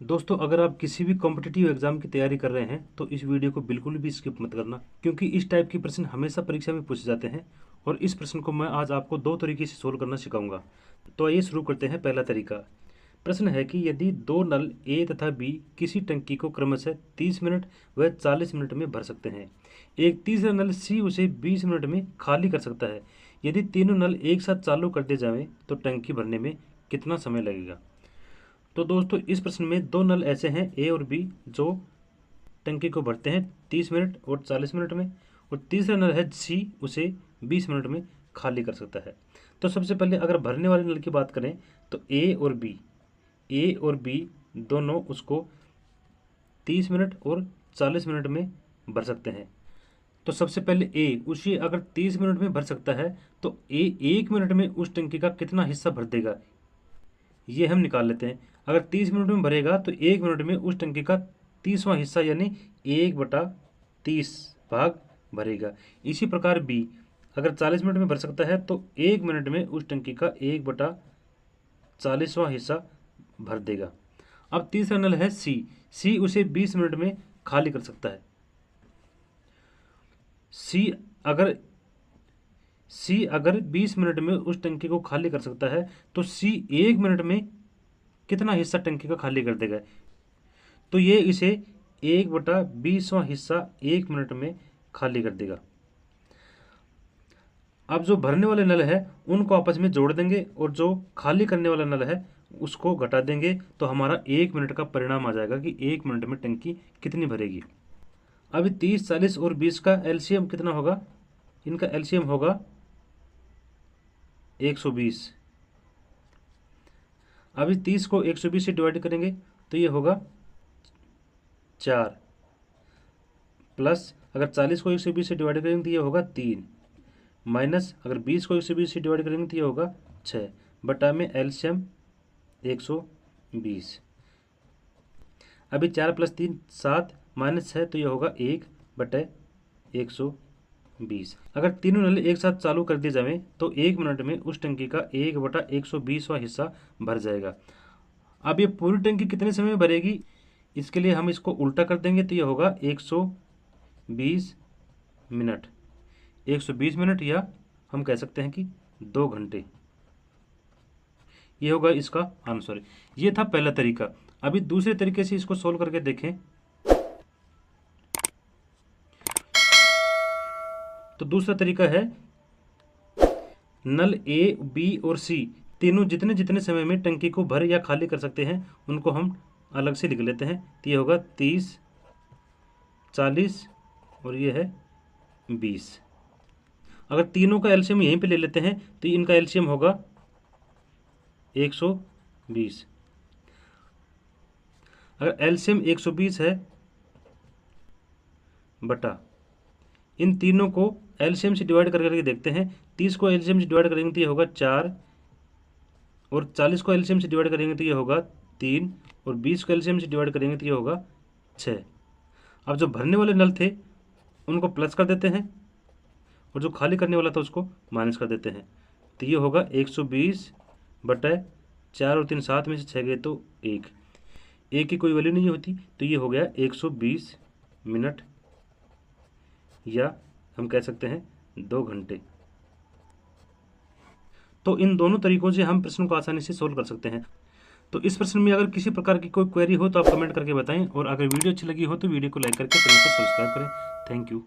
दोस्तों, अगर आप किसी भी कॉम्पिटिटिव एग्जाम की तैयारी कर रहे हैं तो इस वीडियो को बिल्कुल भी स्किप मत करना, क्योंकि इस टाइप के प्रश्न हमेशा परीक्षा में पूछे जाते हैं और इस प्रश्न को मैं आज आपको दो तरीके से सोल्व करना सिखाऊंगा। तो आइए शुरू करते हैं। पहला तरीका, प्रश्न है कि यदि दो नल ए तथा बी किसी टंकी को क्रमशः 30 मिनट व 40 मिनट में भर सकते हैं, एक तीसरा नल सी उसे 20 मिनट में खाली कर सकता है। यदि तीनों नल एक साथ चालू कर दिए जाएं तो टंकी भरने में कितना समय लगेगा। तो दोस्तों, इस प्रश्न में दो नल ऐसे हैं ए और बी जो टंकी को भरते हैं 30 मिनट और 40 मिनट में, और तीसरा नल है सी, उसे 20 मिनट में खाली कर सकता है। तो सबसे पहले अगर भरने वाले नल की बात करें तो ए और बी दोनों उसको 30 मिनट और 40 मिनट में भर सकते हैं। तो सबसे पहले ए उसे अगर 30 मिनट में भर सकता है तो ए 1 मिनट में उस टंकी का कितना हिस्सा भर देगा, ये हम निकाल लेते हैं। अगर 30 मिनट में भरेगा तो 1 मिनट में उस टंकी का 30वां हिस्सा यानी 1/30 भाग भरेगा। इसी प्रकार बी अगर 40 मिनट में भर सकता है तो 1 मिनट में उस टंकी का 1/40वां हिस्सा भर देगा। अब तीसरा नल है सी उसे 20 मिनट में खाली कर सकता है। सी अगर 20 मिनट में उस टंकी को खाली कर सकता है तो सी 1 मिनट में कितना हिस्सा टंकी का खाली कर देगा, तो ये इसे 1/20वां हिस्सा 1 मिनट में खाली कर देगा। अब जो भरने वाले नल है उनको आपस में जोड़ देंगे और जो खाली करने वाला नल है उसको घटा देंगे, तो हमारा 1 मिनट का परिणाम आ जाएगा कि 1 मिनट में टंकी कितनी भरेगी। अभी 30, 40 और 20 का एलसीएम कितना होगा, इनका एलसीएम होगा 120। अभी 30 को 120 से डिवाइड करेंगे तो ये होगा 4, प्लस अगर 40 को 120 से डिवाइड करेंगे तो ये होगा 3, माइनस अगर 20 को 120 से डिवाइड करेंगे तो ये होगा 6, बटा में एलसीएम 120। अभी 4 + 3 7, माइनस 6 तो ये होगा 1/120। अगर तीनों नल एक साथ चालू कर दिए जाएं तो 1 मिनट में उस टंकी का 1/120वां हिस्सा भर जाएगा। अब ये पूरी टंकी कितने समय में भरेगी, इसके लिए हम इसको उल्टा कर देंगे तो ये होगा 120 मिनट। 120 मिनट या हम कह सकते हैं कि 2 घंटे, ये होगा इसका आंसर। ये था पहला तरीका। अभी दूसरे तरीके से इसको सोल्व करके देखें। तो दूसरा तरीका है, नल ए, बी और सी तीनों जितने जितने समय में टंकी को भर या खाली कर सकते हैं उनको हम अलग से लिख लेते हैं। तो ये होगा 30, 40 और ये है 20। अगर तीनों का एलसीएम यहीं पे ले लेते हैं तो इनका एलसीएम होगा 120। अगर एलसीएम 120 है बटा इन तीनों को एलसीएम से डिवाइड करके देखते हैं। 30 को एलसीएम से डिवाइड करेंगे तो ये होगा 4, और 40 को एलसीएम से डिवाइड करेंगे तो ये होगा 3, और 20 को एलसीएम से डिवाइड करेंगे तो ये होगा 6। अब जो भरने वाले नल थे उनको प्लस कर देते हैं और जो खाली करने वाला था उसको माइनस कर देते हैं। तो ये होगा 120 बटा 4 और 3 7 में से 6 गए तो 1 की कोई वैल्यू नहीं होती, तो ये हो गया 120 मिनट या हम कह सकते हैं 2 घंटे। तो इन दोनों तरीकों से हम प्रश्न को आसानी से सोल्व कर सकते हैं। तो इस प्रश्न में अगर किसी प्रकार की कोई क्वेरी हो तो आप कमेंट करके बताएं, और अगर वीडियो अच्छी लगी हो तो वीडियो को लाइक करके चैनल को सब्सक्राइब करें। Thank you.